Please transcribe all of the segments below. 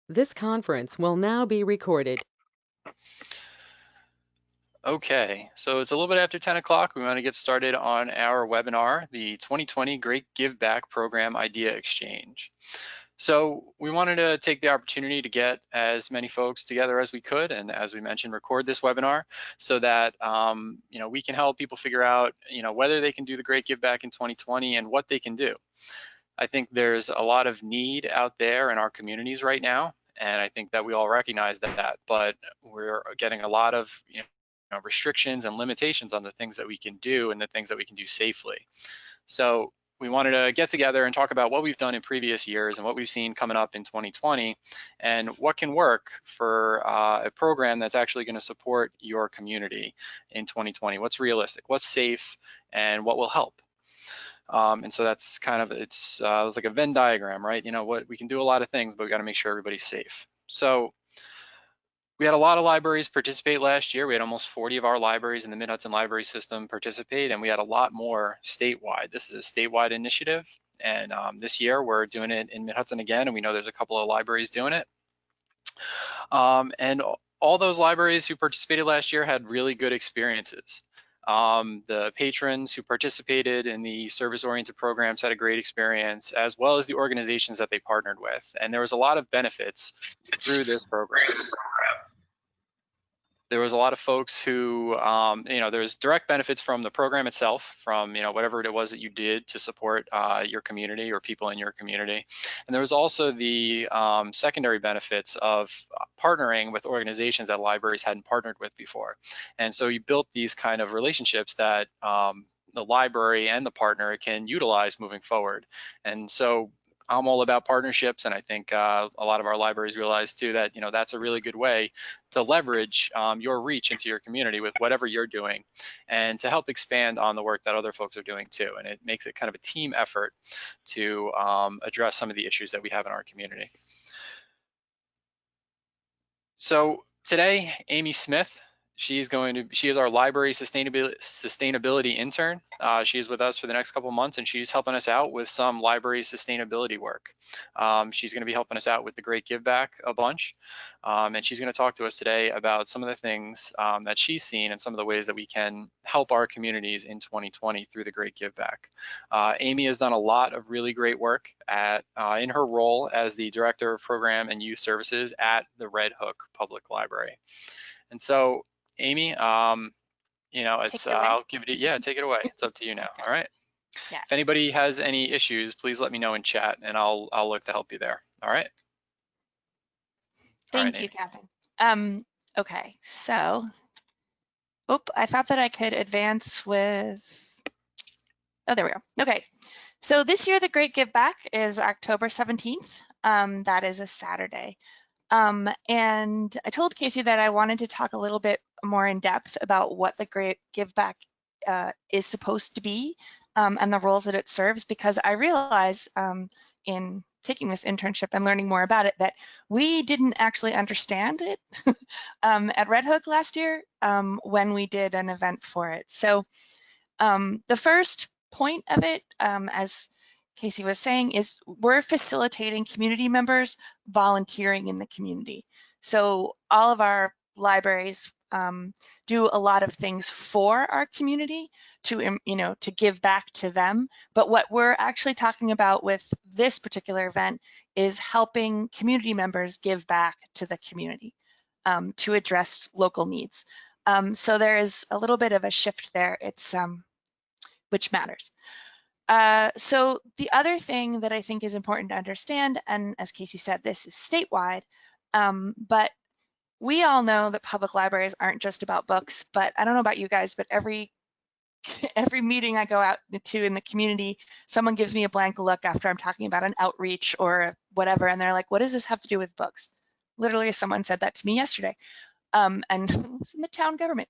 This conference will now be recorded. Okay, so it's a little bit after 10 o'clock. We want to get started on our webinar, the 2020 Great Give Back Program Idea Exchange. So we wanted to take the opportunity to get as many folks together as we could, and as we mentioned, record this webinar so that we can help people figure out whether they can do the Great Give Back in 2020 and what they can do. I think there's a lot of need out there in our communities right now, and I think that we all recognize that, but we're getting a lot of restrictions and limitations on the things that we can do and the things that we can do safely. So we wanted to get together and talk about what we've done in previous years and what we've seen coming up in 2020 and what can work for a program that's actually going to support your community in 2020. What's realistic, what's safe, and what will help. And so that's kind of, it's like a Venn diagram, right? What we can do a lot of things, but we got to make sure everybody's safe. So we had a lot of libraries participate last year. We had almost 40 of our libraries in the Mid-Hudson Library System participate, and we had a lot more statewide. This is a statewide initiative, and this year we're doing it in Mid-Hudson again, and we know there's a couple of libraries doing it. And all those libraries who participated last year had really good experiences. The patrons who participated in the service-oriented programs had a great experience, as well as the organizations that they partnered with. And there was a lot of benefits through this program. There was a lot of folks who, there's direct benefits from the program itself, from, whatever it was that you did to support your community or people in your community. And there was also the secondary benefits of partnering with organizations that libraries hadn't partnered with before. And so you built these kind of relationships that the library and the partner can utilize moving forward. And so I'm all about partnerships, and I think a lot of our libraries realize too that that's a really good way to leverage your reach into your community with whatever you're doing, and to help expand on the work that other folks are doing too. And it makes it kind of a team effort to address some of the issues that we have in our community. So today, Amy Smith, she is our library sustainability intern. She is with us for the next couple of months, and she's helping us out with some library sustainability work. She's going to be helping us out with the Great Give Back a bunch, and she's going to talk to us today about some of the things that she's seen and some of the ways that we can help our communities in 2020 through the Great Give Back. Amy has done a lot of really great work in her role as the Director of Program and Youth Services at the Red Hook Public Library. And so, Amy, I'll give it, yeah, take it away. It's up to you now. All right. Yeah. If anybody has any issues, please let me know in chat, and I'll look to help you there. All right. Thank you, Kevin. Okay, so, I thought that I could advance with, oh, there we go. Okay, so this year the Great Give Back is October 17th. That is a Saturday. And I told Casey that I wanted to talk a little bit more in depth about what the Great Give Back is supposed to be and the roles that it serves, because I realize in taking this internship and learning more about it that we didn't actually understand it at Red Hook last year when we did an event for it. So the first point of it, as Casey was saying, is we're facilitating community members volunteering in the community. So all of our libraries do a lot of things for our community to, to give back to them. But what we're actually talking about with this particular event is helping community members give back to the community to address local needs. So there is a little bit of a shift there. It's which matters. So the other thing that I think is important to understand, and as Casey said, this is statewide, but we all know that public libraries aren't just about books, but I don't know about you guys, but every meeting I go out to in the community, someone gives me a blank look after I'm talking about an outreach or whatever, and they're like, what does this have to do with books? Literally, someone said that to me yesterday, and it's in the town government.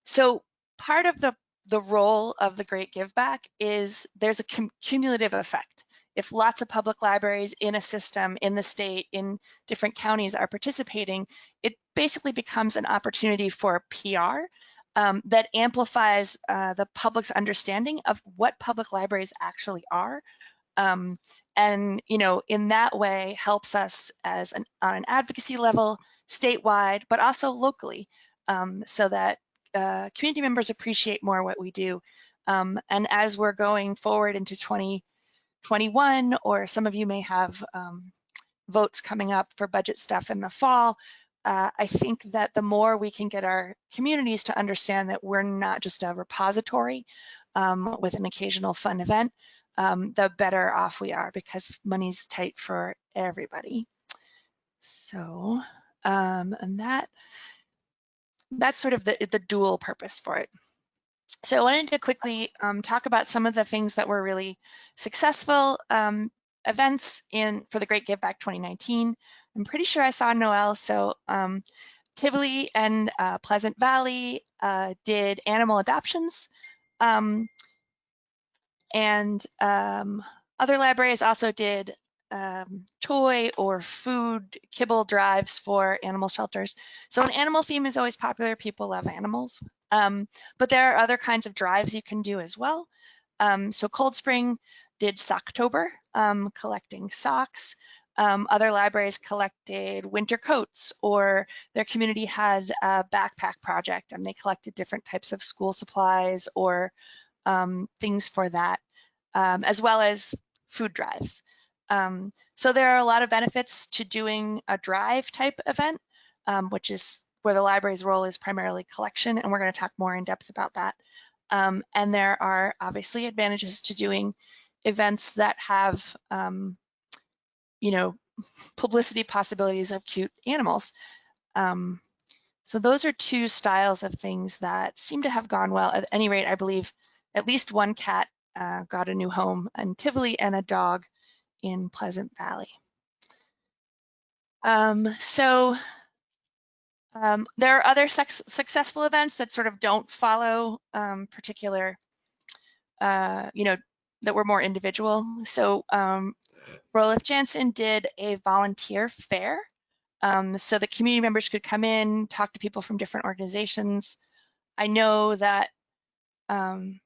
So part of the role of the Great Give Back is there's a cumulative effect. If lots of public libraries in a system, in the state, in different counties are participating, it basically becomes an opportunity for PR that amplifies the public's understanding of what public libraries actually are. And in that way helps us as on an advocacy level, statewide, but also locally, so that community members appreciate more what we do. And as we're going forward into 2021, or some of you may have votes coming up for budget stuff in the fall, I think that the more we can get our communities to understand that we're not just a repository with an occasional fun event, the better off we are, because money's tight for everybody. So, and that's sort of the dual purpose for it. So I wanted to quickly talk about some of the things that were really successful events for the Great Give Back 2019. I'm pretty sure I saw Noel, so Tivoli and Pleasant Valley did animal adoptions. And other libraries also did toy or food kibble drives for animal shelters. So an animal theme is always popular. People love animals. But there are other kinds of drives you can do as well. So Cold Spring did Socktober, collecting socks. Other libraries collected winter coats, or their community had a backpack project and they collected different types of school supplies or things for that, as well as food drives. So there are a lot of benefits to doing a drive type event, which is where the library's role is primarily collection, and we're going to talk more in depth about that. And there are obviously advantages to doing events that have, publicity possibilities of cute animals. So those are two styles of things that seem to have gone well. At any rate, I believe at least one cat got a new home in Tivoli and a dog in Pleasant Valley. There are other successful events that sort of don't follow particular, that were more individual. So Roelof Jansen did a volunteer fair. So the community members could come in, talk to people from different organizations. I know that, oh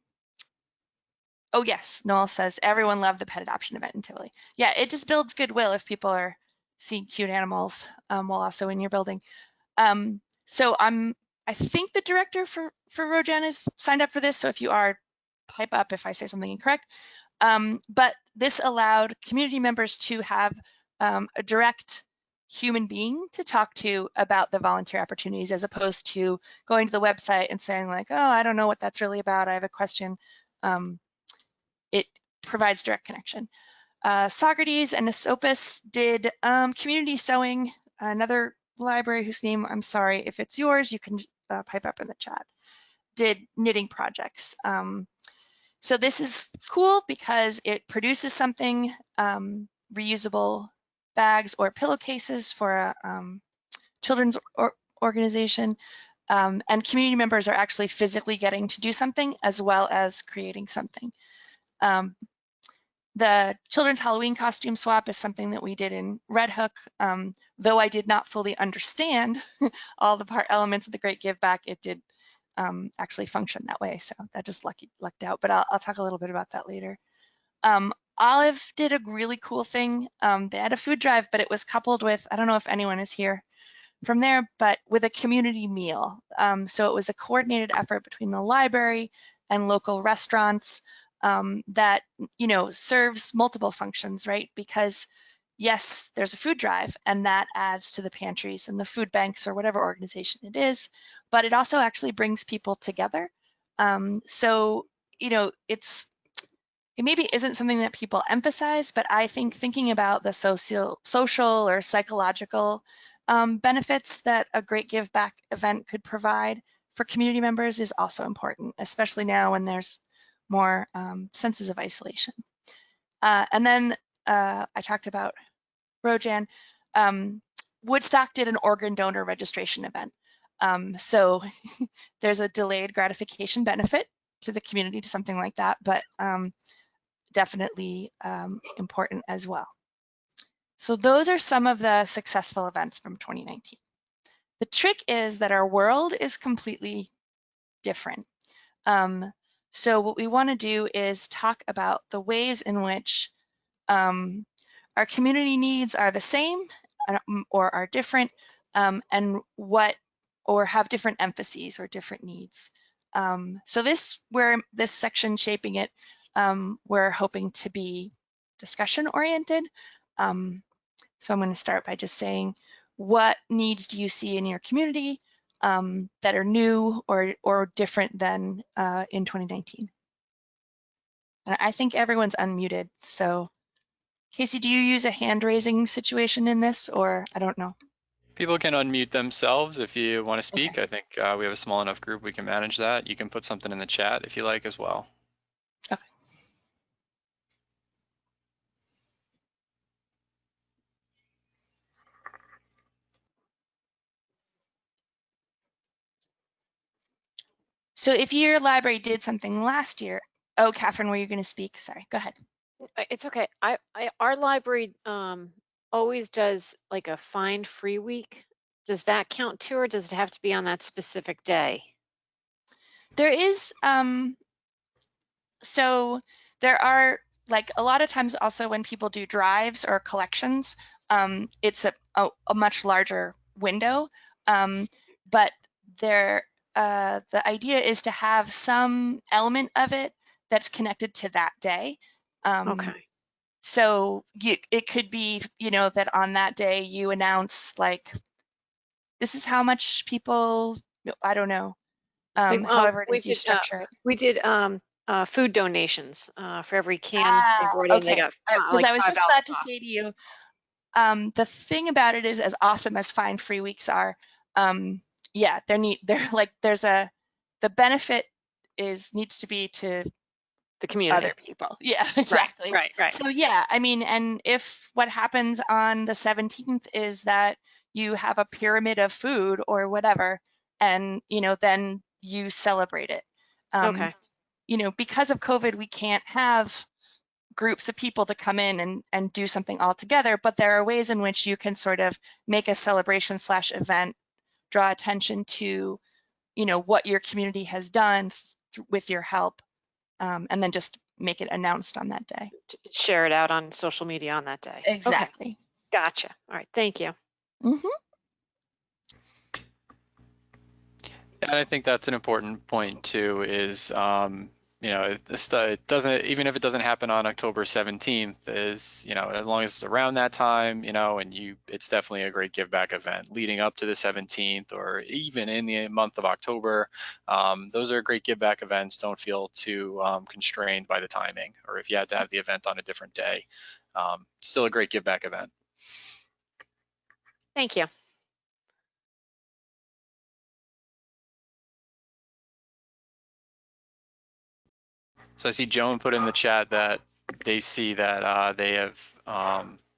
yes, Noel says everyone loved the pet adoption event in Tivoli. Yeah, it just builds goodwill if people are seeing cute animals while also in your building. So I think the director for Rojan is signed up for this. So if you are, pipe up if I say something incorrect. But this allowed community members to have a direct human being to talk to about the volunteer opportunities, as opposed to going to the website and saying like, oh, I don't know what that's really about, I have a question. It provides direct connection. Socrates and Esopus did community sewing. Another library whose name, I'm sorry, if it's yours, you can pipe up in the chat, did knitting projects. So this is cool because it produces something, reusable bags or pillowcases for a children's organization. And community members are actually physically getting to do something as well as creating something. The children's Halloween costume swap is something that we did in Red Hook. Though I did not fully understand all the elements of the Great Give Back, it did actually function that way. So that just lucked out, but I'll talk a little bit about that later. Olive did a really cool thing. They had a food drive, but it was coupled with, I don't know if anyone is here from there, but with a community meal. So it was a coordinated effort between the library and local restaurants that, serves multiple functions, right? Because yes, there's a food drive and that adds to the pantries and the food banks or whatever organization it is, but it also actually brings people together. So, it maybe isn't something that people emphasize, but I think thinking about the social or psychological benefits that a Great Give Back event could provide for community members is also important, especially now when there's more senses of isolation. And then I talked about Rojan. Woodstock did an organ donor registration event. So there's a delayed gratification benefit to the community to something like that, but definitely important as well. So those are some of the successful events from 2019. The trick is that our world is completely different. So what we want to do is talk about the ways in which our community needs are the same or are different, and what, or have different emphases or different needs. So this section shaping it, we're hoping to be discussion oriented. So I'm going to start by just saying, what needs do you see in your community that are new or different than in 2019? And I think everyone's unmuted. So Casey, do you use a hand raising situation in this, or I don't know? People can unmute themselves if you want to speak. Okay. I think we have a small enough group we can manage that. You can put something in the chat if you like as well. Okay. So if your library did something last year, oh, Catherine, were you going to speak? Sorry, go ahead. It's okay. Our library always does like a find free week. Does that count too, or does it have to be on that specific day? There is, so there are, like, a lot of times also when people do drives or collections, it's a much larger window, but there, the idea is to have some element of it that's connected to that day. Okay. So it could be, that on that day you announce, like, this is how much people, I don't know, however it is you structure it. We did food donations for every can they brought in. They Okay. got Because like I was $5 just about to off. say to you, the thing about it is, as awesome as Find Free Weeks are, yeah, the benefit needs to be to The community. other people. Yeah, exactly. Right. So yeah, I mean, and if what happens on the 17th is that you have a pyramid of food or whatever, and then you celebrate it. Okay. Because of COVID, we can't have groups of people to come in and do something all together, but there are ways in which you can sort of make a celebration / event, draw attention to, what your community has done with your help, and then just make it announced on that day. Share it out on social media on that day. Exactly. Okay. Gotcha. All right. Thank you. Mm-hmm. And I think that's an important point too, is it doesn't, even if it doesn't happen on October 17th, is, as long as it's around that time, and it's definitely a great give back event leading up to the 17th, or even in the month of October. Those are great give back events. Don't feel too constrained by the timing, or if you had to have the event on a different day. Still a great give back event. Thank you. So I see Joan put in the chat that they see that they have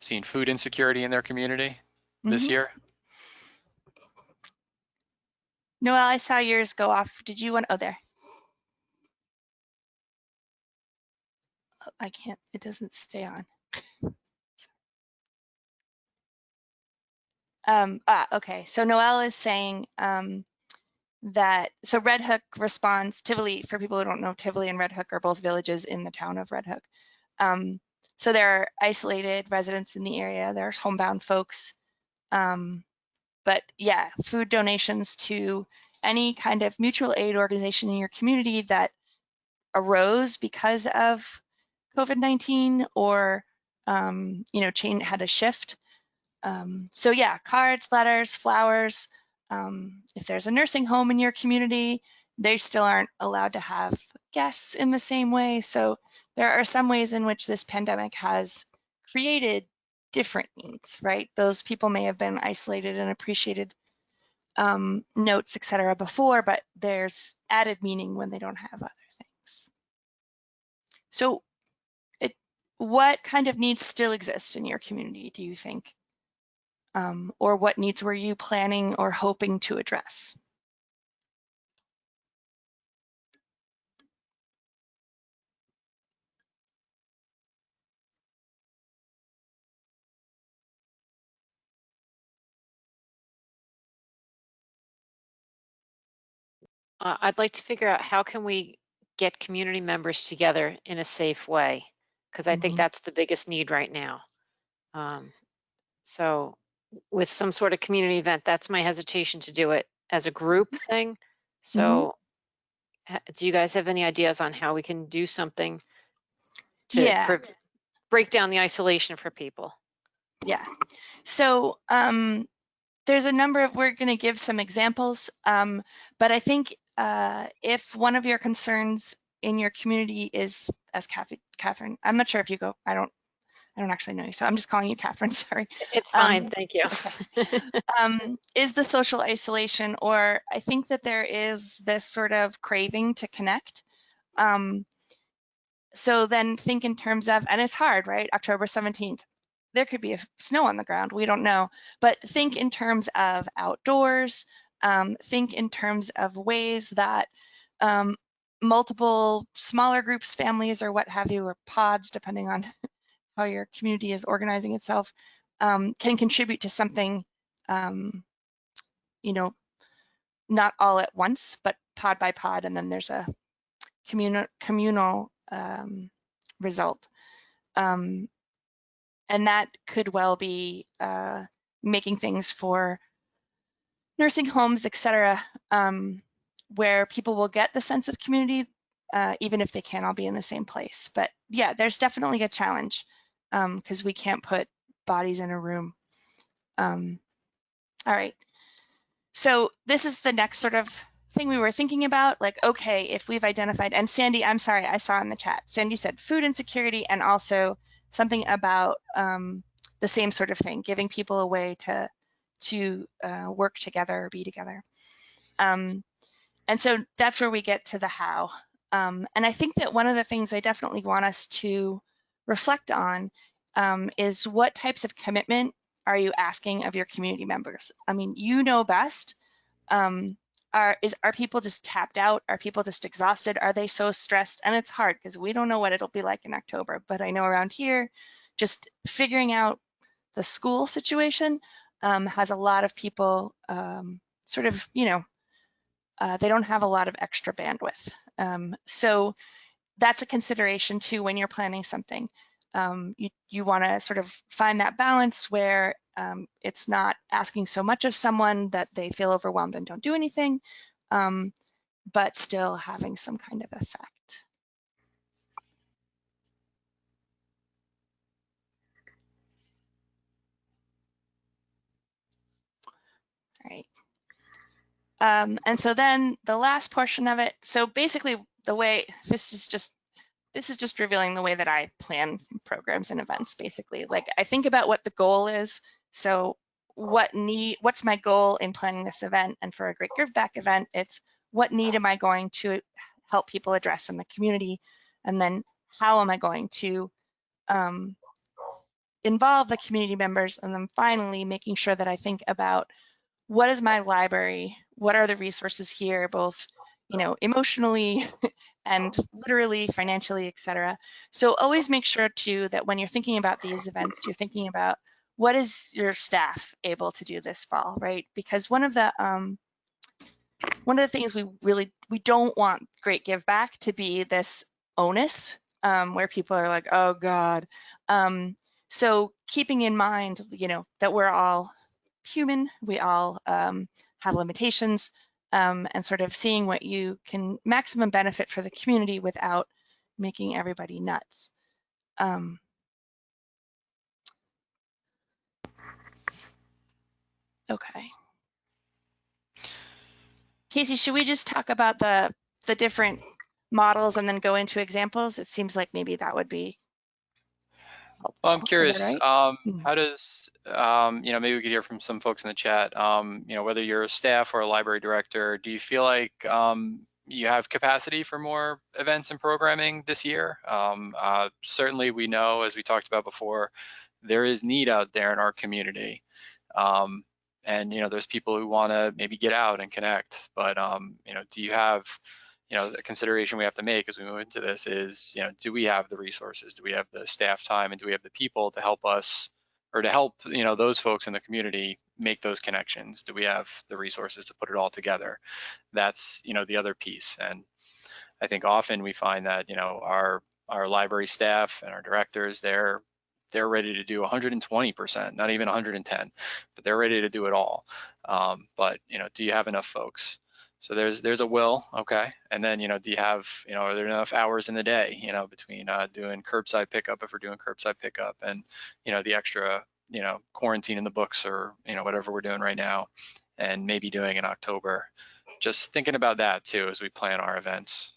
seen food insecurity in their community this year. Noelle, I saw yours go off. Did you want, oh, there. Oh, I can't, it doesn't stay on. Okay, so Noelle is saying that, so Red Hook responds, Tivoli, for people who don't know, Tivoli and Red Hook are both villages in the town of Red Hook. So there are isolated residents in the area, there's homebound folks. But yeah, food donations to any kind of mutual aid organization in your community that arose because of COVID-19 or, chain had a shift. So yeah, cards, letters, flowers. If there's a nursing home in your community, they still aren't allowed to have guests in the same way. So there are some ways in which this pandemic has created different needs, right? Those people may have been isolated and appreciated notes, et cetera, before, but there's added meaning when they don't have other things. So what kind of needs still exist in your community, do you think? Or what needs were you planning or hoping to address? I'd like to figure out how can we get community members together in a safe way, because I think that's the biggest need right now. So with some sort of community event, that's my hesitation to do it as a group thing. So do you guys have any ideas on how we can do something to Yeah. break down the isolation for people? Yeah. So there's a number of, we're going to give some examples, but I think if one of your concerns in your community is, as Catherine, I'm not sure if you go, I don't actually know you, so I'm just calling you Catherine, sorry. It's fine, thank you. Is the social isolation, or I think that there is this sort of craving to connect. So then think in terms of, and it's hard, right? October 17th, there could be snow on the ground, we don't know, but think in terms of outdoors, think in terms of ways that multiple smaller groups, families, or what have you, or pods, depending on how your community is organizing itself, can contribute to something, you know, not all at once, but pod by pod, and then there's a communal result. And that could well be making things for nursing homes, et cetera, where people will get the sense of community, even if they can't all be in the same place. But yeah, there's definitely a challenge because we can't put bodies in a room. All right, so this is the next sort of thing we were thinking about, like, okay, if we've identified, and Sandy, I'm sorry, I saw in the chat, Sandy said food insecurity and also something about the same sort of thing, giving people a way to work together or be together. And so that's where we get to the how. And I think that one of the things I definitely want us to reflect on is what types of commitment are you asking of your community members? I mean, you know best. Are people just tapped out? Are people just exhausted? Are they so stressed? And it's hard because we don't know what it'll be like in October, but I know around here, just figuring out the school situation has a lot of people sort of, you know, they don't have a lot of extra bandwidth. So that's a consideration too when you're planning something. You want to sort of find that balance where it's not asking so much of someone that they feel overwhelmed and don't do anything, but still having some kind of effect. All right. And so then the last portion of it, so basically the way, this is just revealing the way that I plan programs and events, basically. Like I think about what the goal is. So what's my goal in planning this event? And for a Great Give Back event, it's what need am I going to help people address in the community? And then how am I going to involve the community members? And then finally, making sure that I think about what is my library? What are the resources here, both, you know, emotionally and literally, financially, et cetera. So always make sure too that when you're thinking about these events, you're thinking about what is your staff able to do this fall, right? Because one of the things we don't want Great Give Back to be this onus where people are like, oh God. So keeping in mind, you know, that we're all human, we all have limitations, and sort of seeing what you can maximum benefit for the community without making everybody nuts. Okay. Casey, should we just talk about the different models and then go into examples? It seems like maybe that would be helpful. Well, I'm curious, Right? how does, you know, maybe we could hear from some folks in the chat, you know, whether you're a staff or a library director, do you feel like you have capacity for more events and programming this year? Certainly we know, as we talked about before, there is need out there in our community. And, you know, there's people who want to maybe get out and connect, but, you know, do you have, you know, the consideration we have to make as we move into this is, you know, do we have the resources? Do we have the staff time, and do we have the people to help us, or to help, you know, those folks in the community make those connections? Do we have the resources to put it all together? That's, you know, the other piece. And I think often we find that, you know, our our library staff and our directors, they're ready to do 120%, not even 110, but they're ready to do it all. But do you have enough folks? So there's a will, okay, and then do you have are there enough hours in the day between doing curbside pickup if we're doing curbside pickup and the extra quarantine in the books or whatever we're doing right now, and maybe doing in October. Just thinking about that too as we plan our events.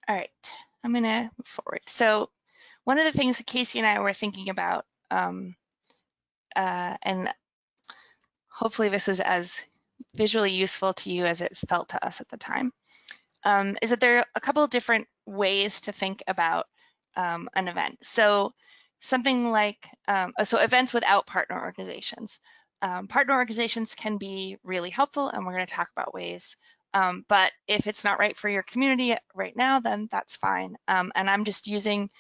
All right, I'm gonna move forward. So one of the things that Casey and I were thinking about, and hopefully this is as visually useful to you as it's felt to us at the time, is that there are a couple of different ways to think about an event. So something like, so events without partner organizations. Partner organizations can be really helpful, and we're going to talk about ways. But if it's not right for your community right now, then that's fine. And I'm just using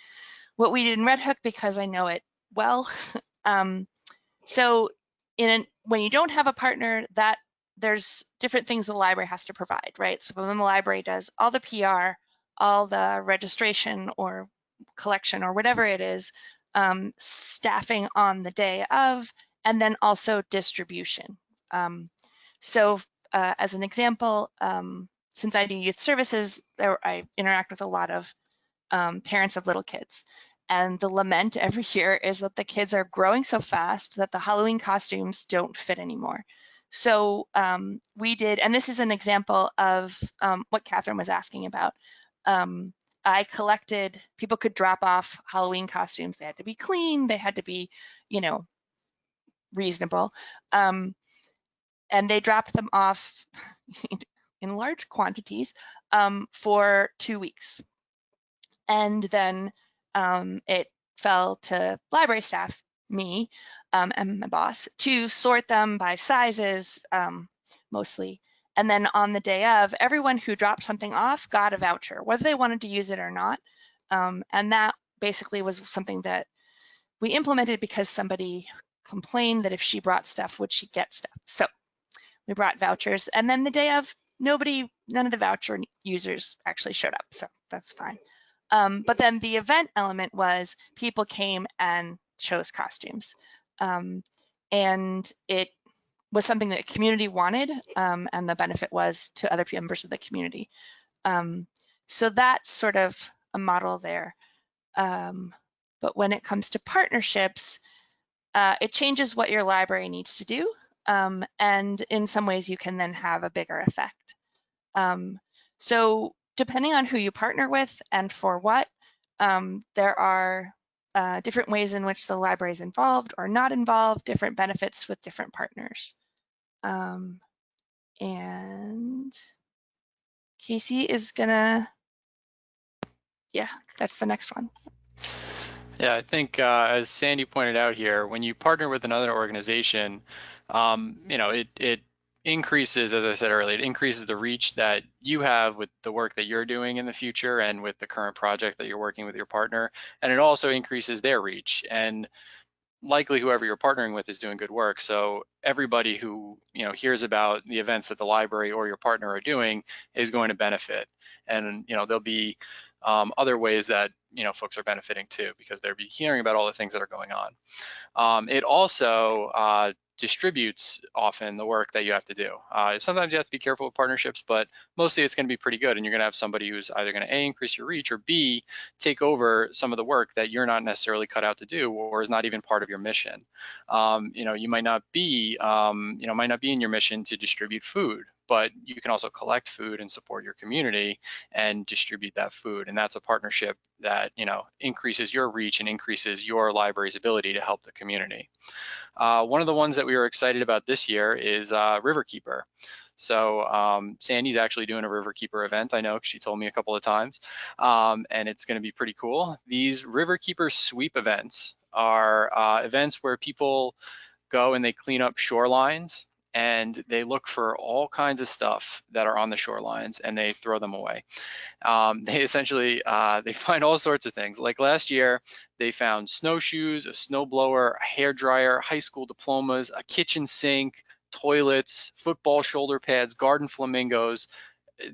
what we did in Red Hook because I know it well. So when you don't have a partner, that there's different things the library has to provide, right? So when the library does all the PR, all the registration or collection or whatever it is, staffing on the day of, and then also distribution. So as an example, since I do youth services, I interact with a lot of parents of little kids. And the lament every year is that the kids are growing so fast that the Halloween costumes don't fit anymore. So we did, and this is an example of what Catherine was asking about. I collected, people could drop off Halloween costumes. They had to be clean, they had to be, reasonable. And they dropped them off in large quantities for 2 weeks. And then it fell to library staff, me, and my boss, to sort them by sizes, mostly. And then on the day of, everyone who dropped something off got a voucher, whether they wanted to use it or not. And that basically was something that we implemented because somebody complained that if she brought stuff, would she get stuff? So we brought vouchers. And then the day of, none of the voucher users actually showed up. So that's fine. But then the event element was people came and chose costumes. And it was something that the community wanted, and the benefit was to other members of the community. So that's sort of a model there. But when it comes to partnerships, it changes what your library needs to do. And in some ways you can then have a bigger effect. So depending on who you partner with and for what, there are different ways in which the library is involved or not involved, different benefits with different partners. And Casey is gonna, yeah, that's the next one. Yeah, I think as Sandy pointed out here, when you partner with another organization, it increases, as I said earlier, it increases the reach that you have with the work that you're doing in the future and with the current project that you're working with your partner, and it also increases their reach. And likely whoever you're partnering with is doing good work. So everybody who hears about the events that the library or your partner are doing is going to benefit. And there'll be other ways that folks are benefiting too, because they'll be hearing about all the things that are going on. It also distributes often the work that you have to do. Sometimes you have to be careful with partnerships, but mostly it's going to be pretty good, and you're going to have somebody who's either going to A, increase your reach, or B, take over some of the work that you're not necessarily cut out to do or is not even part of your mission. You might not be in your mission to distribute food, but you can also collect food and support your community and distribute that food, and that's a partnership that increases your reach and increases your library's ability to help the community. One of the ones that we were excited about this year is Riverkeeper. So Sandy's actually doing a Riverkeeper event, I know, 'cause she told me a couple of times, and it's going to be pretty cool. These Riverkeeper sweep events are events where people go and they clean up shorelines, and they look for all kinds of stuff that are on the shorelines and they throw them away. They essentially, they find all sorts of things. Like last year, they found snowshoes, a snowblower, a hair dryer, high school diplomas, a kitchen sink, toilets, football shoulder pads, garden flamingos.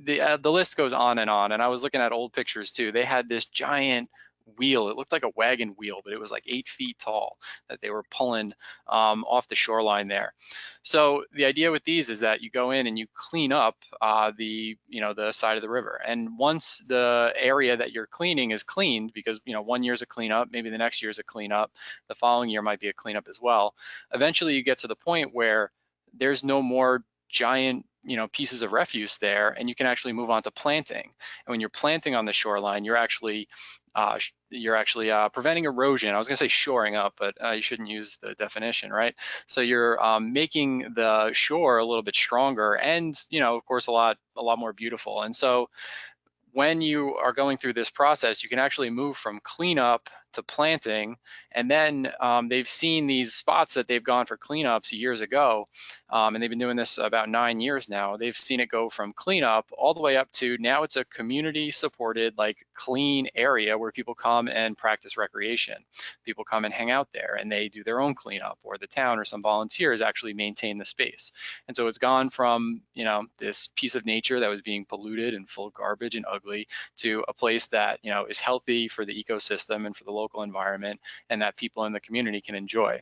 The list goes on. And I was looking at old pictures too. They had this giant wheel. It looked like a wagon wheel, but it was like 8 feet tall that they were pulling off the shoreline there. So the idea with these is that you go in and you clean up the side of the river. And once the area that you're cleaning is cleaned, because 1 year's a cleanup, maybe the next year's a cleanup, the following year might be a cleanup as well. Eventually you get to the point where there's no more giant pieces of refuse there, and you can actually move on to planting. And when you're planting on the shoreline, you're actually preventing erosion. I was going to say shoring up, but you shouldn't use the definition, right? So you're making the shore a little bit stronger, and of course, a lot more beautiful. And so when you are going through this process, you can actually move from cleanup to planting, and then they've seen these spots that they've gone for cleanups years ago, and they've been doing this about 9 years now. They've seen it go from cleanup all the way up to now it's a community-supported, like, clean area where people come and practice recreation. People come and hang out there, and they do their own cleanup, or the town or some volunteers actually maintain the space. And so it's gone from this piece of nature that was being polluted and full of garbage and ugly to a place that is healthy for the ecosystem and for the local environment, and that people in the community can enjoy.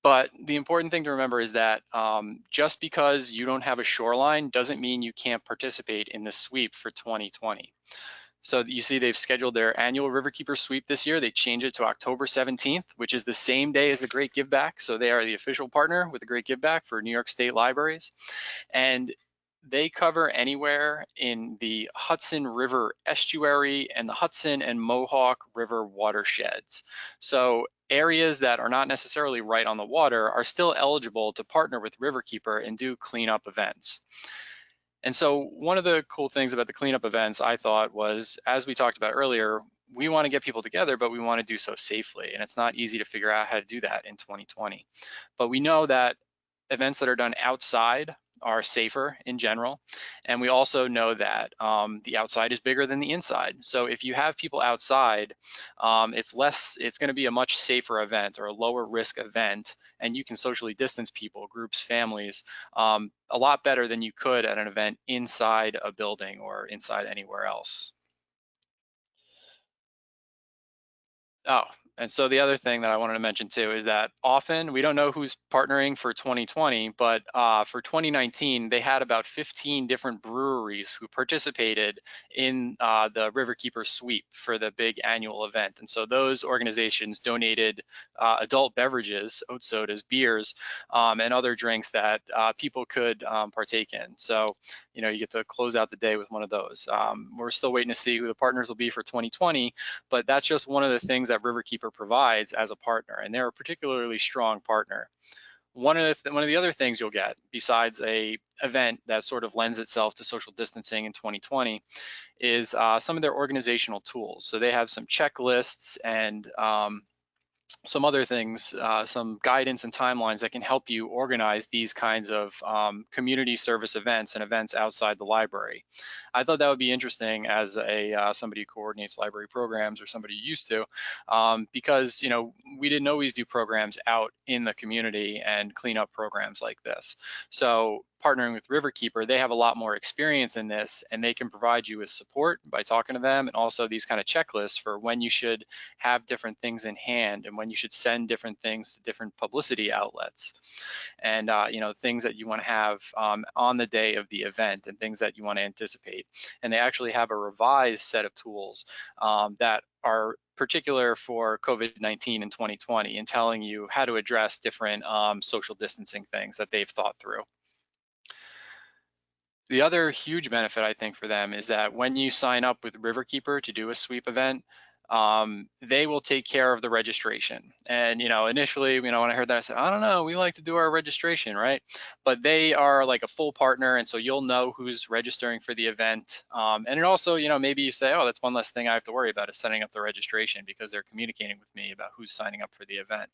But the important thing to remember is that just because you don't have a shoreline doesn't mean you can't participate in the sweep for 2020. So you see they've scheduled their annual Riverkeeper sweep this year. They changed it to October 17th, which is the same day as the Great Give Back. So they are the official partner with the Great Give Back for New York State Libraries. And they cover anywhere in the Hudson River estuary and the Hudson and Mohawk River watersheds. So areas that are not necessarily right on the water are still eligible to partner with Riverkeeper and do cleanup events. And so one of the cool things about the cleanup events, I thought, was, as we talked about earlier, we want to get people together, but we want to do so safely. And it's not easy to figure out how to do that in 2020. But we know that events that are done outside are safer in general. And we also know that the outside is bigger than the inside. So if you have people outside, it's going to be a much safer event or a lower risk event, and you can socially distance people, groups, families, a lot better than you could at an event inside a building or inside anywhere else. Oh, and so the other thing that I wanted to mention too is that often we don't know who's partnering for 2020, but for 2019, they had about 15 different breweries who participated in the Riverkeeper sweep for the big annual event. And so those organizations donated adult beverages, oat sodas, beers, and other drinks that people could partake in. So, you get to close out the day with one of those. We're still waiting to see who the partners will be for 2020, but that's just one of the things that Riverkeeper provides as a partner, and they're a particularly strong partner. One of the other things you'll get, besides a event that sort of lends itself to social distancing in 2020, is some of their organizational tools. So they have some checklists and some other things, some guidance and timelines that can help you organize these kinds of community service events and events outside the library. I thought that would be interesting as somebody who coordinates library programs or somebody used to, because we didn't always do programs out in the community and clean up programs like this. So partnering with Riverkeeper, they have a lot more experience in this, and they can provide you with support by talking to them, and also these kind of checklists for when you should have different things in hand and when you should send different things to different publicity outlets, and things that you want to have on the day of the event and things that you want to anticipate. And they actually have a revised set of tools that are particular for COVID-19 in 2020 and telling you how to address different social distancing things that they've thought through. The other huge benefit, I think, for them is that when you sign up with Riverkeeper to do a sweep event, they will take care of the registration. And initially, when I heard that, I said, I don't know, we like to do our registration, right? But they are like a full partner, and so you'll know who's registering for the event. And it also, maybe you say, oh, that's one less thing I have to worry about is setting up the registration, because they're communicating with me about who's signing up for the event.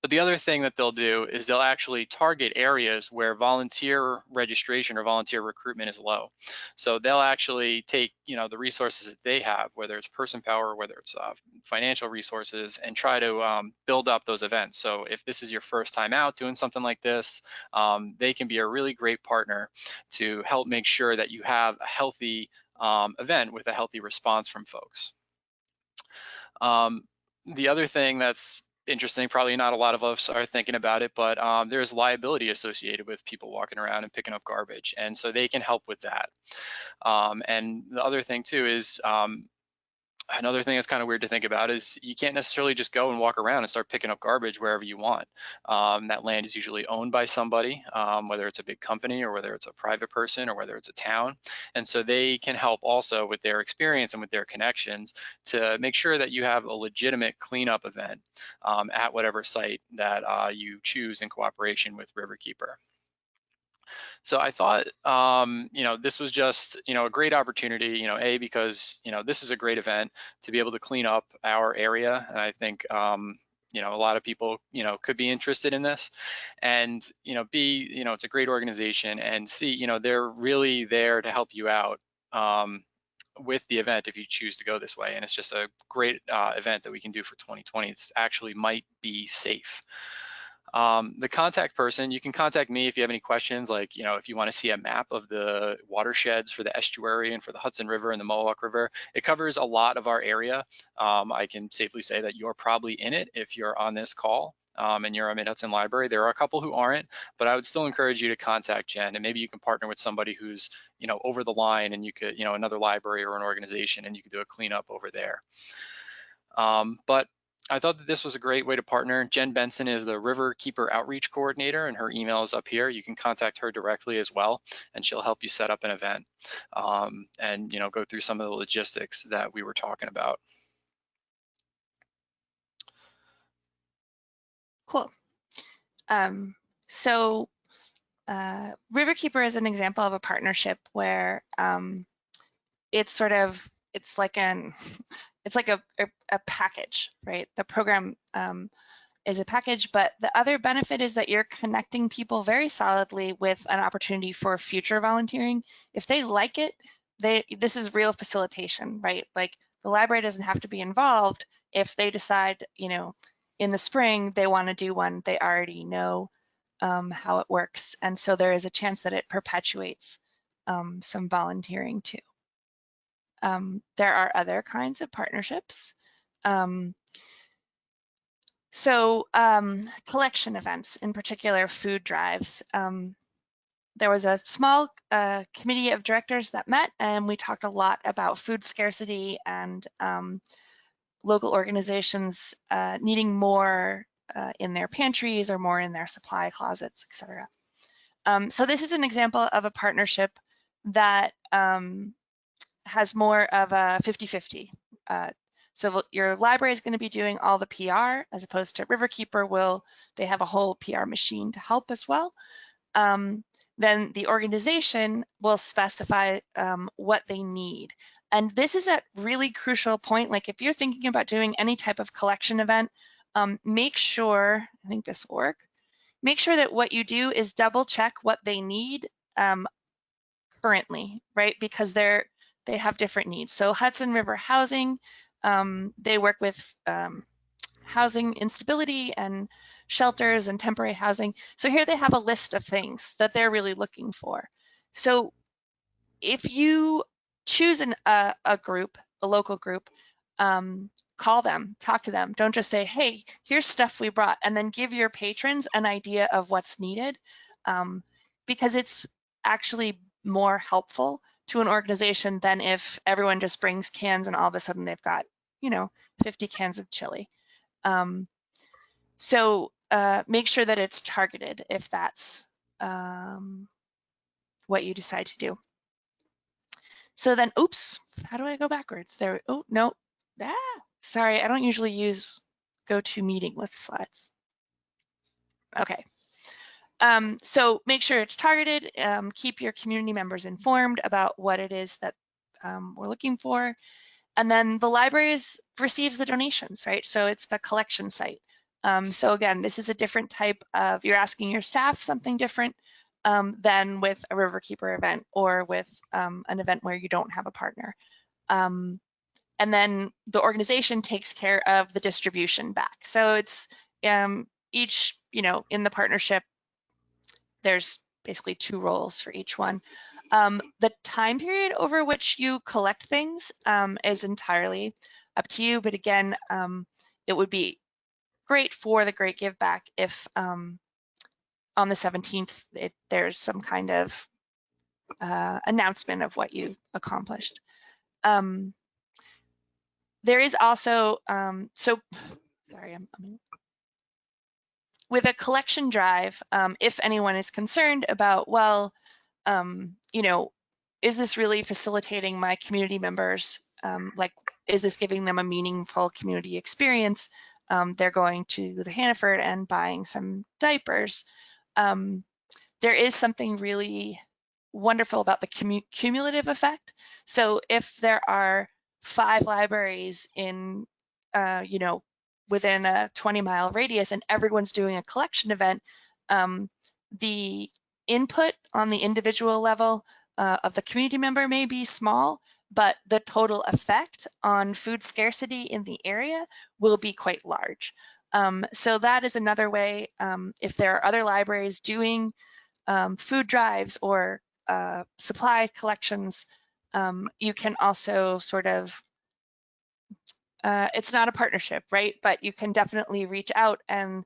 But the other thing that they'll do is they'll actually target areas where volunteer registration or volunteer recruitment is low. So they'll actually take, the resources that they have, whether it's person power, whether it's financial resources, and try to build up those events. So if this is your first time out doing something like this, they can be a really great partner to help make sure that you have a healthy event with a healthy response from folks. The other thing that's interesting, probably not a lot of us are thinking about it, but there's liability associated with people walking around and picking up garbage, and so they can help with that. And the other thing too is another thing that's kind of weird to think about is you can't necessarily just go and walk around and start picking up garbage wherever you want. That land is usually owned by somebody, whether it's a big company or whether it's a private person or whether it's a town. And so they can help also with their experience and with their connections to make sure that you have a legitimate cleanup event at whatever site that you choose in cooperation with Riverkeeper. So I thought, this was just, a great opportunity, because, this is a great event to be able to clean up our area. And I think, a lot of people, could be interested in this, and, B, it's a great organization, and C, they're really there to help you out with the event if you choose to go this way. And it's just a great event that we can do for 2020. It's actually might be safe. The contact person, you can contact me if you have any questions, like, if you want to see a map of the watersheds for the estuary and for the Hudson River and the Mohawk River. It covers a lot of our area. I can safely say that you're probably in it if you're on this call and you're a Mid-Hudson Library. There are a couple who aren't, but I would still encourage you to contact Jen, and maybe you can partner with somebody who's, over the line, and you could, another library or an organization, and you could do a cleanup over there. But I thought that this was a great way to partner. Jen Benson is the Riverkeeper Outreach Coordinator, and her email is up here. You can contact her directly as well, and she'll help you set up an event and go through some of the logistics that we were talking about. Cool. So Riverkeeper is an example of a partnership where it's like a package, right? The program is a package, but the other benefit is that you're connecting people very solidly with an opportunity for future volunteering. If they like it, this is real facilitation, right? Like the library doesn't have to be involved. If they decide, in the spring they want to do one, they already know how it works. And so there is a chance that it perpetuates some volunteering too. There are other kinds of partnerships. Collection events, in particular food drives. There was a small committee of directors that met, and we talked a lot about food scarcity and local organizations needing more in their pantries or more in their supply closets, etc. So this is an example of a partnership that has more of a 50-50. So your library is going to be doing all the PR, as opposed to Riverkeeper they have a whole PR machine to help as well. Then the organization will specify what they need. And this is a really crucial point. Like if you're thinking about doing any type of collection event, make sure, I think this will work, make sure that what you do is double check what they need currently, right? Because they have different needs. So Hudson River Housing, they work with housing instability and shelters and temporary housing. So here they have a list of things that they're really looking for. So if you choose a group, a local group, call them, talk to them. Don't just say, hey, here's stuff we brought, and then give your patrons an idea of what's needed, because it's actually more helpful to an organization than if everyone just brings cans and all of a sudden they've got, 50 cans of chili. So make sure that it's targeted if that's what you decide to do. So then, oops, how do I go backwards? There, oh, no, sorry, I don't usually use GoToMeeting with slides. Okay. So make sure it's targeted, keep your community members informed about what it is that we're looking for. And then the library receives the donations, right? So it's the collection site. So again, this is a different type of, you're asking your staff something different than with a Riverkeeper event or with an event where you don't have a partner. And then the organization takes care of the distribution back. So it's each, in the partnership, there's basically 2 roles for each one. The time period over which you collect things is entirely up to you. But again, it would be great for the Great Give Back if on the 17th there's some kind of announcement of what you accomplished. There is also, with a collection drive, if anyone is concerned about, well, is this really facilitating my community members? Is this giving them a meaningful community experience? They're going to the Hannaford and buying some diapers. There is something really wonderful about the cumulative effect. So if there are 5 libraries in, within a 20-mile radius and everyone's doing a collection event, the input on the individual level of the community member may be small, but the total effect on food scarcity in the area will be quite large. So that is another way, if there are other libraries doing food drives or supply collections, you can also sort of, it's not a partnership, right? But you can definitely reach out and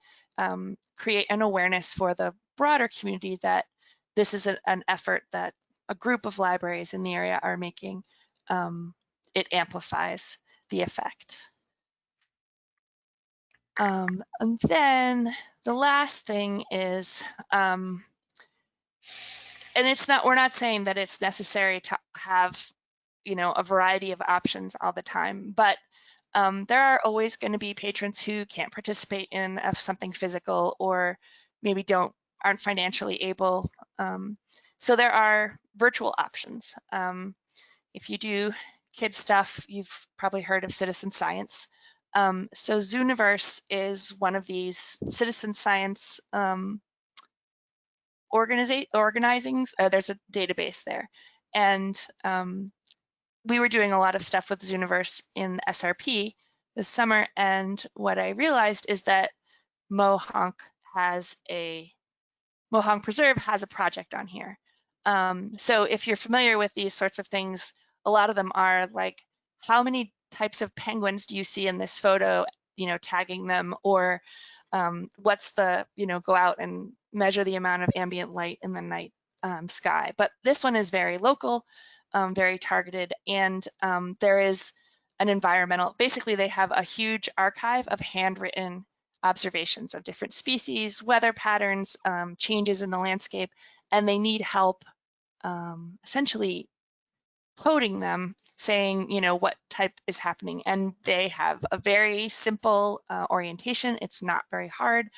create an awareness for the broader community that this is an effort that a group of libraries in the area are making. It amplifies the effect. And then the last thing is, and we're not saying that it's necessary to have, a variety of options all the time, but there are always going to be patrons who can't participate in something physical or maybe aren't financially able. So there are virtual options. If you do kid stuff, you've probably heard of citizen science. So Zooniverse is one of these citizen science organizings. There's a database there. And we were doing a lot of stuff with Zooniverse in SRP this summer. And what I realized is that Mohonk Preserve has a project on here. So if you're familiar with these sorts of things, a lot of them are like, how many types of penguins do you see in this photo, tagging them, or what's the, go out and measure the amount of ambient light in the night sky. But this one is very local, very targeted, and there is an environmental, basically they have a huge archive of handwritten observations of different species, weather patterns, changes in the landscape, and they need help essentially coding them, saying, what type is happening. And they have a very simple orientation. It's not very hard.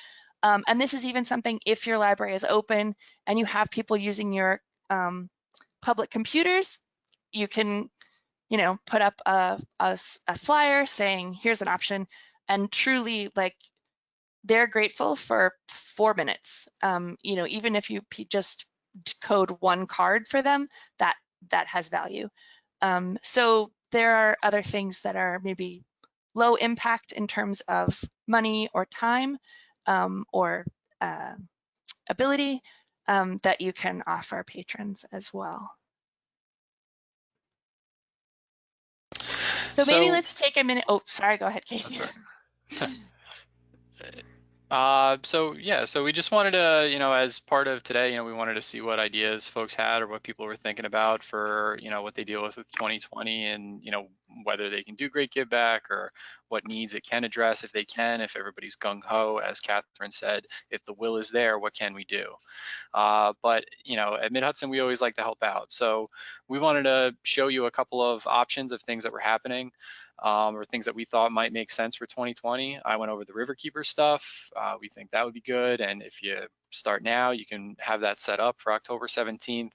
And this is even something, if your library is open and you have people using your public computers, you can, put up a flyer saying, here's an option, and truly, like, they're grateful for 4 minutes. Even if you just code one card for them, that has value. So there are other things that are maybe low impact in terms of money or time or ability that you can offer patrons as well. So maybe let's take a minute. Oh, sorry, go ahead, Casey. So we just wanted to, as part of today, we wanted to see what ideas folks had or what people were thinking about for, what they deal with 2020 and, whether they can do Great Give Back or what needs it can address if they can, if everybody's gung-ho, as Catherine said, if the will is there, what can we do? But, at Mid-Hudson, we always like to help out. So we wanted to show you a couple of options of things that were happening. Or things that we thought might make sense for 2020. I went over the Riverkeeper stuff. We think that would be good. And if you start now. You can have that set up for October 17th.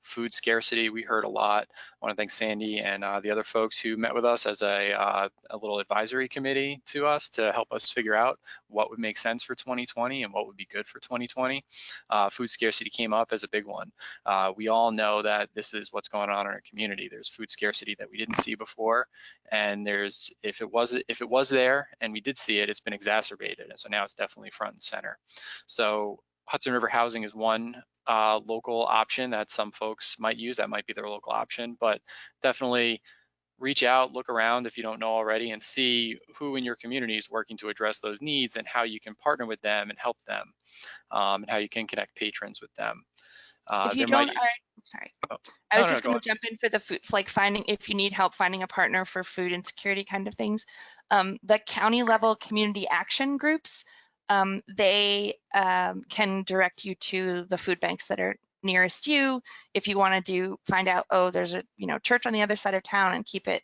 Food scarcity, we heard a lot. I want to thank Sandy and the other folks who met with us as a little advisory committee to us to help us figure out what would make sense for 2020 and what would be good for 2020. Food scarcity came up as a big one. We all know that this is what's going on in our community. There's food scarcity that we didn't see before, and there's if it was there and we did see it, it's been exacerbated, and so now it's definitely front and center. So Hudson River Housing is one local option that some folks might use. That might be their local option, but definitely reach out, look around if you don't know already, and see who in your community is working to address those needs and how you can partner with them and help them, and how you can connect patrons with them. If you don't, sorry. Oh, I was no, just go going on. to jump in for the food, like if you need help finding a partner for food insecurity kind of things. The county level community action groups, they can direct you to the food banks that are nearest you. If you want to find out, oh, there's a church on the other side of town, and keep it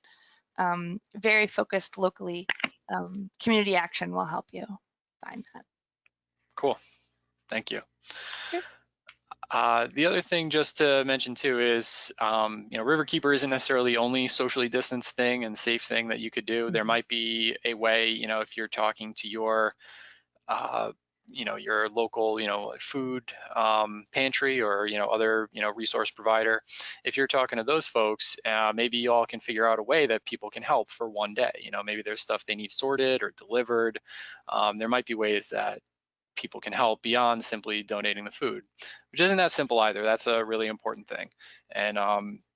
very focused locally, community action will help you find that. Cool, thank you. Sure. The other thing just to mention too is, Riverkeeper isn't necessarily the only socially distanced thing and safe thing that you could do. There might be a way, if you're talking to your local, food pantry or, other, resource provider. If you're talking to those folks, maybe you all can figure out a way that people can help for one day. Maybe there's stuff they need sorted or delivered. There might be ways that people can help beyond simply donating the food, which isn't that simple either. That's a really important thing. And,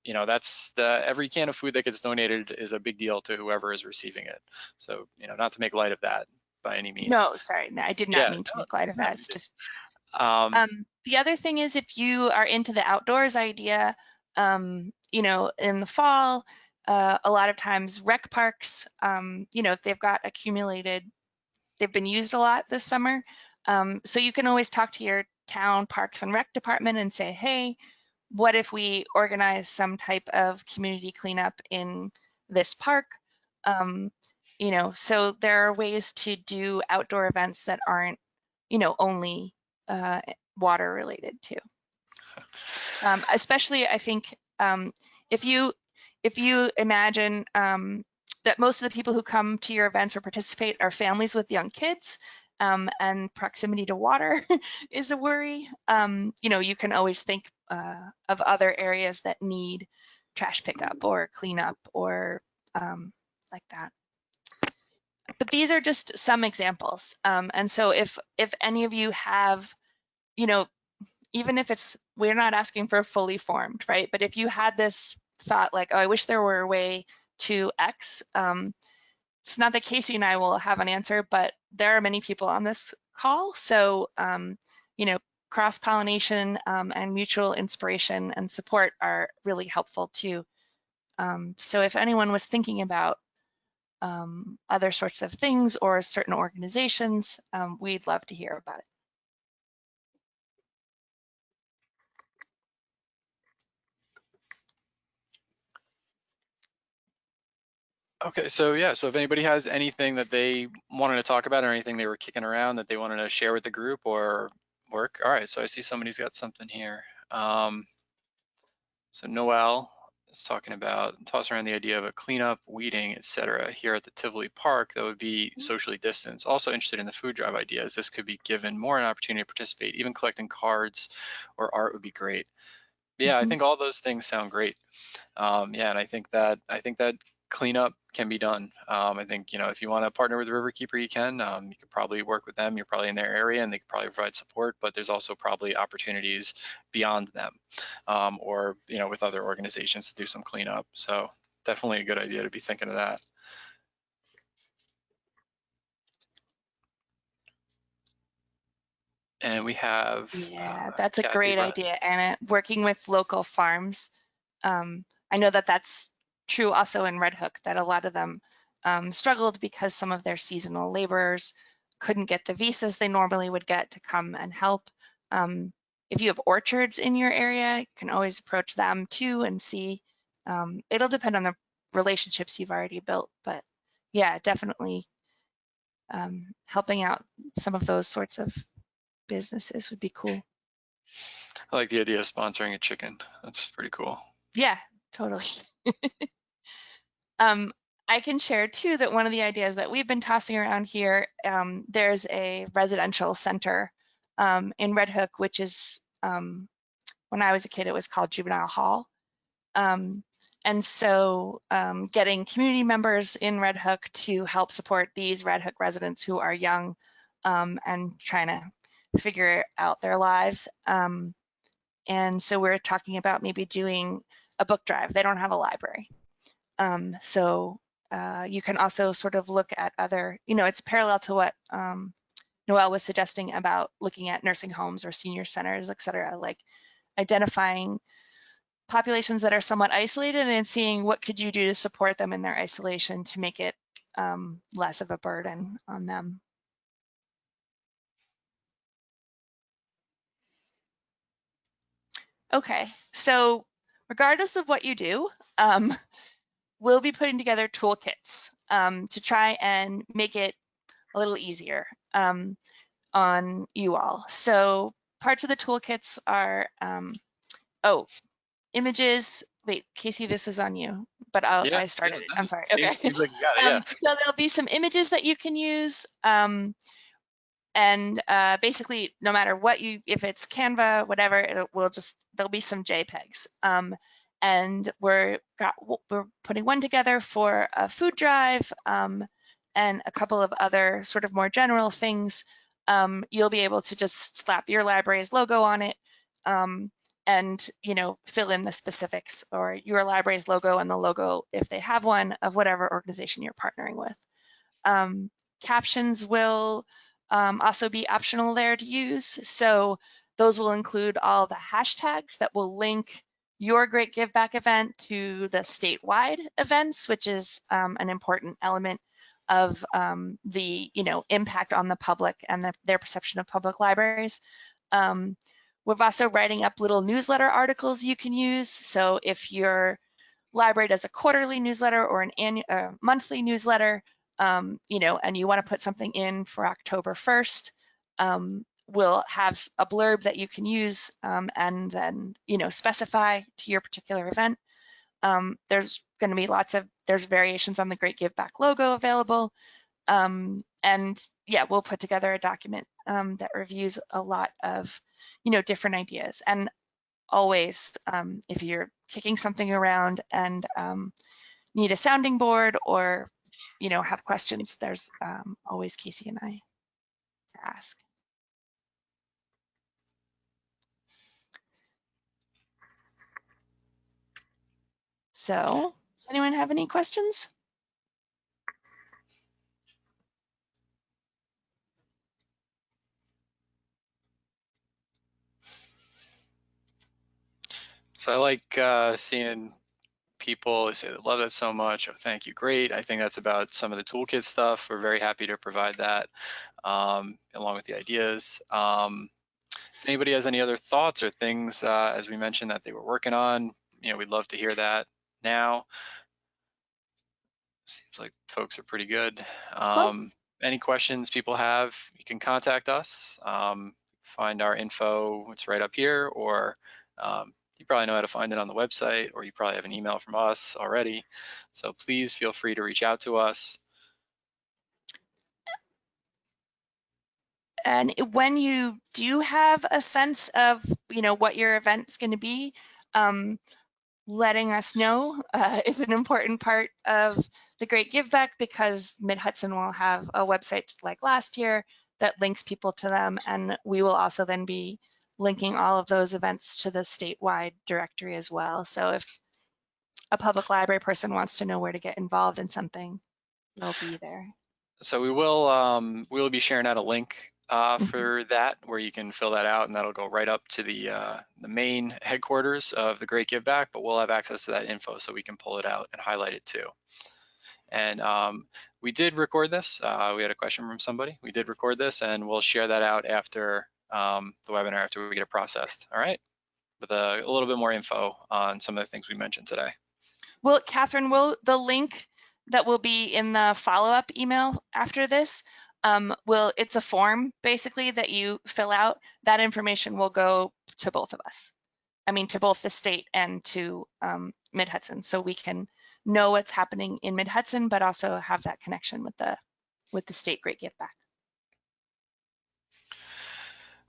that's every can of food that gets donated is a big deal to whoever is receiving it. So, not to make light of that by any means. No, sorry, no, I did not mean to make light of that. It's just, the other thing is if you are into the outdoors idea, in the fall, a lot of times rec parks, they've got they've been used a lot this summer. So you can always talk to your town parks and rec department and say, hey, what if we organize some type of community cleanup in this park? So there are ways to do outdoor events that aren't, only water related too. Especially, I think, if you imagine that most of the people who come to your events or participate are families with young kids, and proximity to water is a worry. You can always think of other areas that need trash pickup or cleanup or like that. But these are just some examples. And so if any of you have, even if we're not asking for fully formed, right? But if you had this thought like, oh, I wish there were a way to X, it's not that Casey and I will have an answer, but there are many people on this call. So, cross-pollination and mutual inspiration and support are really helpful too. So if anyone was thinking about other sorts of things or certain organizations, we'd love to hear about it. Okay, so if anybody has anything that they wanted to talk about or anything they were kicking around that they wanted to share with the group or work. All right, so I see somebody's got something here. So Noel is talking about, toss around the idea of a cleanup, weeding, etc. here at the Tivoli Park that would be socially distanced. Also interested in the food drive ideas. This could be given more an opportunity to participate. Even collecting cards or art would be great. Yeah, I think all those things sound great. And I think that cleanup can be done. I think, if you want to partner with Riverkeeper, you can. You could probably work with them. You're probably in their area and they could probably provide support, but there's also probably opportunities beyond them, or, with other organizations to do some cleanup. So definitely a good idea to be thinking of that. And we have, yeah, that's a Kathy great idea, Anna. Working with local farms. I know that that's true also in Red Hook, that a lot of them struggled because some of their seasonal laborers couldn't get the visas they normally would get to come and help. If you have orchards in your area, you can always approach them too and see. It'll depend on the relationships you've already built, but yeah, definitely helping out some of those sorts of businesses would be cool. I like the idea of sponsoring a chicken. That's pretty cool. Yeah, totally. I can share too that one of the ideas that we've been tossing around here, there's a residential center in Red Hook, which is, when I was a kid, it was called Juvenile Hall. And so getting community members in Red Hook to help support these Red Hook residents who are young and trying to figure out their lives. And so we're talking about maybe doing a book drive. They don't have a library. So you can also sort of look at other, it's parallel to what Noelle was suggesting about looking at nursing homes or senior centers, et cetera, like identifying populations that are somewhat isolated and seeing what could you do to support them in their isolation to make it less of a burden on them. Okay, so regardless of what you do, we'll be putting together toolkits to try and make it a little easier on you all. So parts of the toolkits are, images. Wait, Casey, this was on you, but I started it. I'm sorry. Okay. Seems like you got it, yeah. So there'll be some images that you can use. And basically, no matter what if it's Canva, whatever, there'll be some JPEGs. And we're putting one together for a food drive and a couple of other sort of more general things. You'll be able to just slap your library's logo on it and fill in the specifics, or your library's logo and the logo, if they have one, of whatever organization you're partnering with. Captions will also be optional there to use. So those will include all the hashtags that will link your Great Give Back event to the statewide events, which is an important element of the impact on the public and their perception of public libraries. We're also writing up little newsletter articles you can use. So if your library does a quarterly newsletter or an monthly newsletter, and you want to put something in for October 1st, we'll have a blurb that you can use and then, specify to your particular event. There's going to be there's variations on the Great Give Back logo available. And yeah, we'll put together a document that reviews a lot of, different ideas. And always, if you're kicking something around and need a sounding board or, have questions, there's always Casey and I to ask. So, does anyone have any questions? So I like seeing people say they love it so much. Oh, thank you, great. I think that's about some of the toolkit stuff. We're very happy to provide that along with the ideas. If anybody has any other thoughts or things, as we mentioned, that they were working on, we'd love to hear that now. Seems like folks are pretty good. Any questions people have, you can contact us. Find our info, it's right up here, or you probably know how to find it on the website, or you probably have an email from us already. So please feel free to reach out to us. And when you do have a sense of, what your event's going to be, letting us know is an important part of the Great Give Back, because Mid-Hudson will have a website like last year that links people to them. And we will also then be linking all of those events to the statewide directory as well. So if a public library person wants to know where to get involved in something, they'll be there. So we'll be sharing out a link for that, where you can fill that out, and that'll go right up to the main headquarters of the Great Give Back, but we'll have access to that info so we can pull it out and highlight it too. And we did record this. We had a question from somebody. We did record this, and we'll share that out after the webinar, after we get it processed. All right, with a little bit more info on some of the things we mentioned today. Well, Catherine, will the link that will be in the follow-up email after this, it's a form basically that you fill out. That information will go to both of us. I mean, to both the state and to Mid-Hudson, so we can know what's happening in Mid-Hudson, but also have that connection with the state Great Give Back.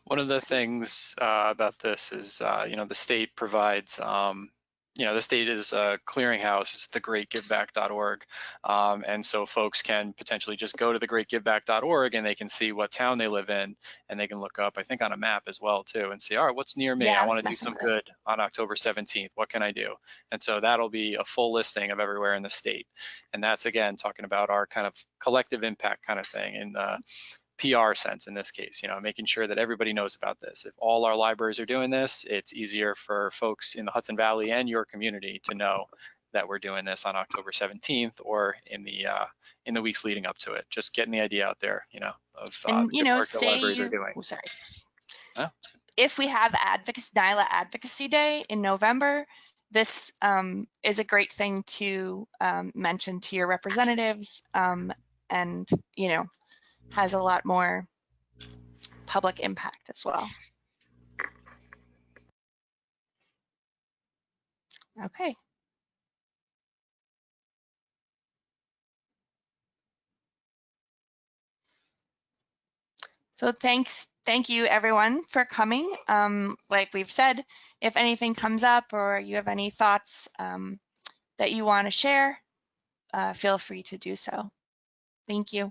One of the things about this is, the state provides, the state is a clearinghouse. It's thegreatgiveback.org. And so folks can potentially just go to thegreatgiveback.org and they can see what town they live in, and they can look up, I think, on a map as well too, and see, all right, what's near me? Yeah, I I was want to do messing some with it. good on October 17th. What can I do? And so that'll be a full listing of everywhere in the state. And that's, again, talking about our kind of collective impact kind of thing. And PR sense in this case, making sure that everybody knows about this. If all our libraries are doing this, it's easier for folks in the Hudson Valley and your community to know that we're doing this on October 17th or in the weeks leading up to it. Just getting the idea out there, of And the good work the say libraries are doing. Oh, sorry. Oh. If we have NYLA Advocacy Day in November, this is a great thing to mention to your representatives, and has a lot more public impact as well. Okay. So thank you everyone for coming. Like we've said, if anything comes up or you have any thoughts that you want to share, feel free to do so. Thank you.